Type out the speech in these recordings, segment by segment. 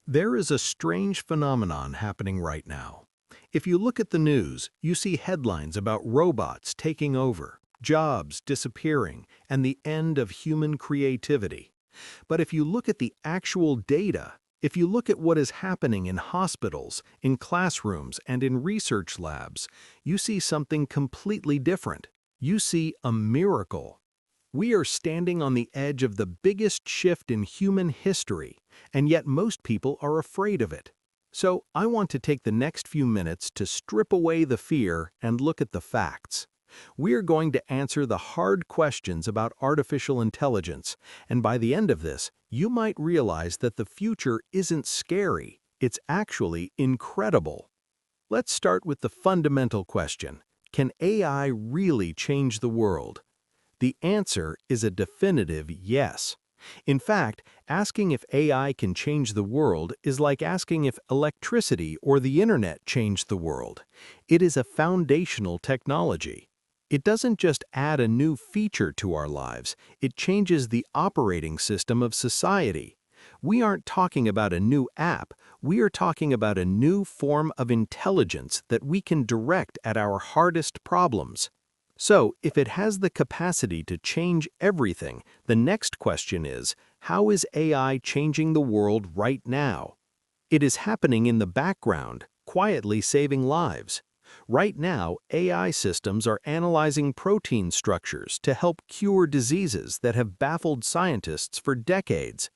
There is a strange phenomenon happening right now. If you look at the news, you see headlines about robots taking over, jobs disappearing, and the end of human creativity. But if you look at the actual data, if you look at what is happening in hospitals, in classrooms, and in research labs, you see something completely different. You see a miracle. We are standing on the edge of the biggest shift in human history, and yet most people are afraid of it. So I want to take the next few minutes to strip away the fear and look at the facts. We are going to answer the hard questions about artificial intelligence, and by the end of this, you might realize that the future isn't scary, it's actually incredible. Let's start with the fundamental question: can AI really change the world? The answer is a definitive yes. In fact, asking if AI can change the world is like asking if electricity or the internet changed the world. It is a foundational technology. It doesn't just add a new feature to our lives, it changes the operating system of society. We aren't talking about a new app, we are talking about a new form of intelligence that we can direct at our hardest problems. So, if it has the capacity to change everything, the next question is, how is AI changing the world right now? It is happening in the background, quietly saving lives. Right now, AI systems are analyzing protein structures to help cure diseases that have baffled scientists for decades.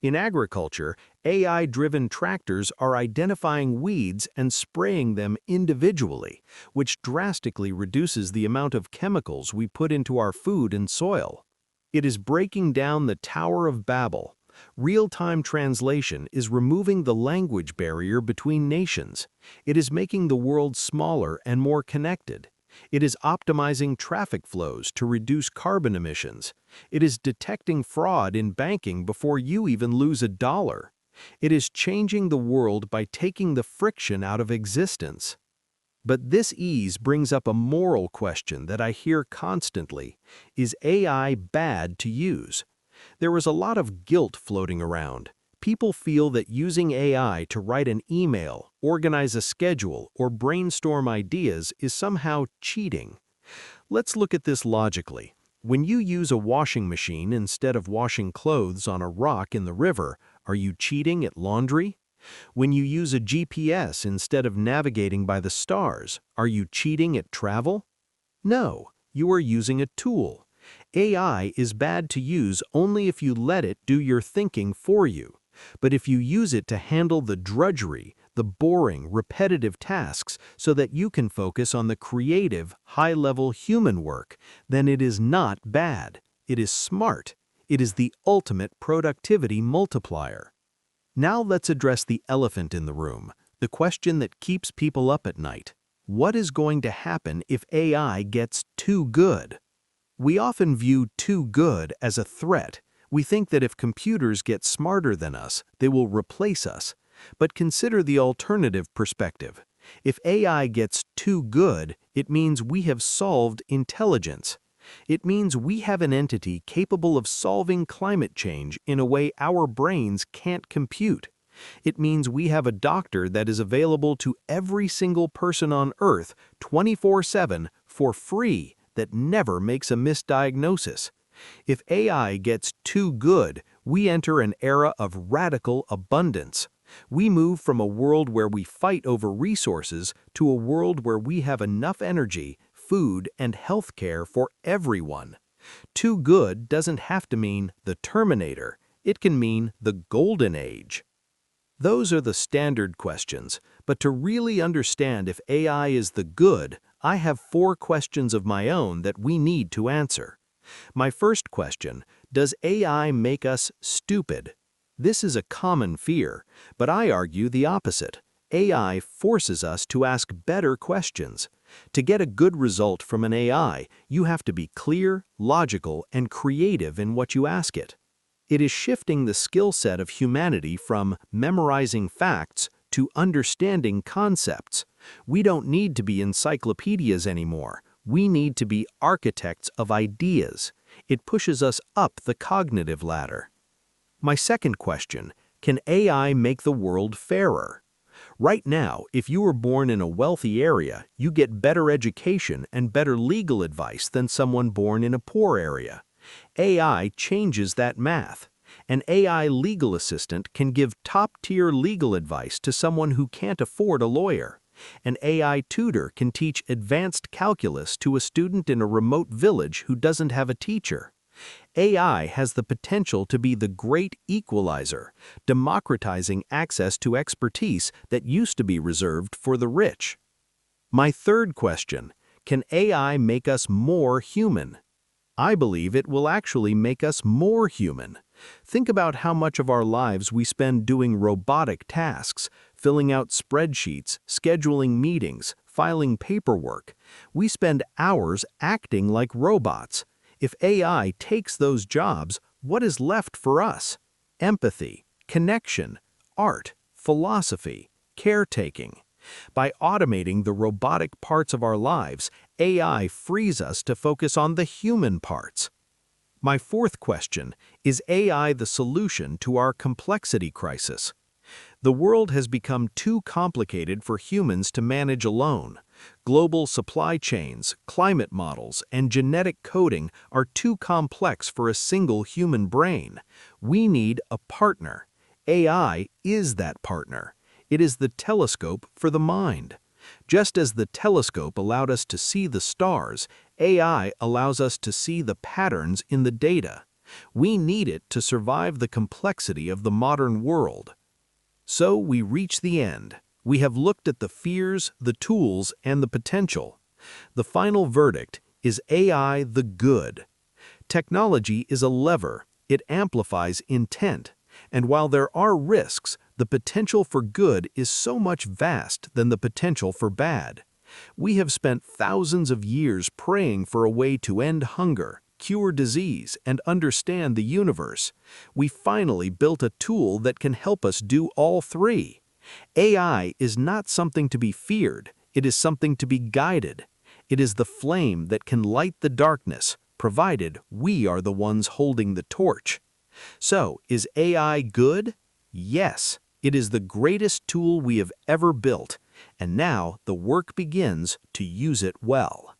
In agriculture, AI-driven tractors are identifying weeds and spraying them individually, which drastically reduces the amount of chemicals we put into our food and soil. It is breaking down the Tower of Babel. Real-time translation is removing the language barrier between nations. It is making the world smaller and more connected. It is optimizing traffic flows to reduce carbon emissions. It is detecting fraud in banking before you even lose a dollar. It is changing the world by taking the friction out of existence. But this ease brings up a moral question that I hear constantly. Is AI bad to use? There is a lot of guilt floating around. People feel that using AI to write an email, organize a schedule, or brainstorm ideas is somehow cheating. Let's look at this logically. When you use a washing machine instead of washing clothes on a rock in the river, are you cheating at laundry? When you use a GPS instead of navigating by the stars, are you cheating at travel? No, you are using a tool. AI is bad to use only if you let it do your thinking for you. But if you use it to handle the drudgery, the boring, repetitive tasks so that you can focus on the creative, high-level human work, then it is not bad. It is smart. It is the ultimate productivity multiplier. Now let's address the elephant in the room, the question that keeps people up at night. What is going to happen if AI gets too good? We often view too good as a threat. We think that if computers get smarter than us, they will replace us. But consider the alternative perspective. If AI gets too good, it means we have solved intelligence. It means we have an entity capable of solving climate change in a way our brains can't compute. It means we have a doctor that is available to every single person on Earth 24/7 for free, that never makes a misdiagnosis. If AI gets too good, we enter an era of radical abundance. We move from a world where we fight over resources to a world where we have enough energy, food, and health care for everyone. Too good doesn't have to mean the Terminator. It can mean the Golden Age. Those are the standard questions, but to really understand if AI is the good, I have 4 questions of my own that we need to answer. My first question: does AI make us stupid? This is a common fear, but I argue the opposite. AI forces us to ask better questions. To get a good result from an AI, you have to be clear, logical, and creative in what you ask it. It is shifting the skill set of humanity from memorizing facts to understanding concepts. We don't need to be encyclopedias anymore. We need to be architects of ideas. It pushes us up the cognitive ladder. My second question: Can AI make the world fairer? Right now, if you were born in a wealthy area, you get better education and better legal advice than someone born in a poor area. AI changes that math. An AI legal assistant can give top-tier legal advice to someone who can't afford a lawyer. An AI tutor can teach advanced calculus to a student in a remote village who doesn't have a teacher. AI has the potential to be the great equalizer, democratizing access to expertise that used to be reserved for the rich. My third question: can AI make us more human? I believe it will actually make us more human. Think about how much of our lives we spend doing robotic tasks, filling out spreadsheets, scheduling meetings, filing paperwork. We spend hours acting like robots. If AI takes those jobs, what is left for us? Empathy, connection, art, philosophy, caretaking. By automating the robotic parts of our lives, AI frees us to focus on the human parts. My fourth question: is AI the solution to our complexity crisis? The world has become too complicated for humans to manage alone. Global supply chains, climate models, and genetic coding are too complex for a single human brain. We need a partner. AI is that partner. It is the telescope for the mind. Just as the telescope allowed us to see the stars, AI allows us to see the patterns in the data. We need it to survive the complexity of the modern world. So we reach the end. We have looked at the fears, the tools, and the potential. The final verdict: is AI the good? Technology is a lever. It amplifies intent. And while there are risks, the potential for good is so much vast than the potential for bad. We have spent thousands of years praying for a way to end hunger, cure disease, and understand the universe. We finally built a tool that can help us do all three. AI is not something to be feared. It is something to be guided. It is the flame that can light the darkness, provided we are the ones holding the torch. So, is AI good? Yes, it is the greatest tool we have ever built, and now the work begins to use it well.